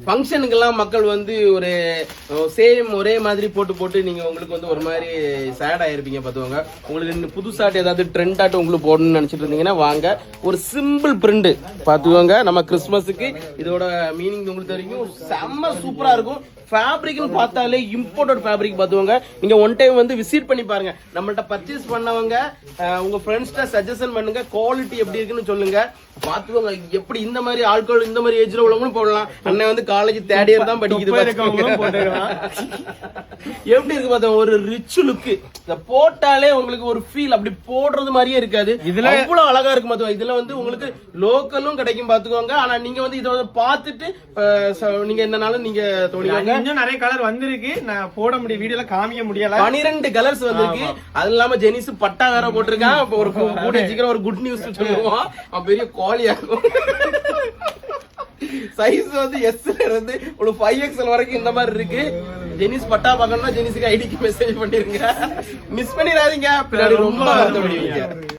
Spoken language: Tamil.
ஃபங்க்ஷனுக்கெல்லாம் மக்கள் வந்து ஒரு சேம் ஒரே மாதிரி போட்டு நீங்க உங்களுக்கு வந்து ஒரு மாதிரி சேட் ஆயிருப்பீங்க பாத்துவாங்க. உங்களுக்கு புதுசாட்டு ஏதாவது ட்ரெண்ட் ஆட்டு உங்களுக்கு போடணும்னு நினைச்சிட்டு இருந்தீங்கன்னா வாங்க, ஒரு சிம்பிள் பிரிண்ட் பாத்துவாங்க. நம்ம கிறிஸ்மஸுக்கு இதோட மீனிங் உங்களுக்கு தெரியும், செம்ம சூப்பரா இருக்கும். ஃபேப்ரிக்னு பார்த்தாலே இம்போர்ட்டட் ஃபேப்ரிக் பார்த்துவாங்க. நீங்க ஒன் டைம் வந்து விசிட் பண்ணி பாருங்க. நம்மள்ட்ட பர்ச்சேஸ் பண்ணவங்க உங்க ஃப்ரெண்ட்ஸ்ட சஜஷன் பண்ணுங்க, குவாலிட்டி எப்படி இருக்குன்னு சொல்லுங்க. பாத்துவாங்க எப்படி இந்த மாதிரி ஆட்கள் இந்த மாதிரி ஏஜ்ல உள்ளவங்களும் போடலாம். அண்ணன் வந்து காலேஜ் தேர்ட் இயர் தான் படிக்குது, எப்படி இருக்கு பார்த்தா ஒரு ரிச் லுக். இத போட்டாலே உங்களுக்கு ஒரு ஃபீல் அப்படி போடுறது மாதிரியே இருக்காது. இதுல அவ்வளவு அழகா இருக்கு பாத்துவாங்க. இதுல வந்து உங்களுக்கு லோக்கலும் கிடைக்கும் பாத்துக்கோங்க. ஆனா நீங்க வந்து இதை பார்த்துட்டு நீங்க என்னனாலும் நீங்க தோணிவாங்க. இன்னும் நிறைய கலர் வந்திருக்கு, நான் போட முடியும் வீடியோல காமிக்க முடியல. 12 கலர்ஸ் வந்திருக்கு. அது இல்லாம ஜெனிஸ் பட்டா வேற போட்டிருக்கான். ஒரு கூட சீக்கிரம் ஒரு குட் நியூஸ் சொல்லுவோம், பெரிய குவாலியா இருக்கும். சைஸ் வந்து எஸ்ல இருந்து ஒரு 5XL வரைக்கும் இந்த மாதிரி இருக்கு. ஜெனிஸ் பட்டா பார்க்கணும்னா ஜெனிஸுக்கு ஐடிக்கு மெசேஜ் பண்ணிருங்க, மிஸ் பண்ணிடாதீங்க. பின்னாடி ரொம்ப வருத்தப்படுவீங்க.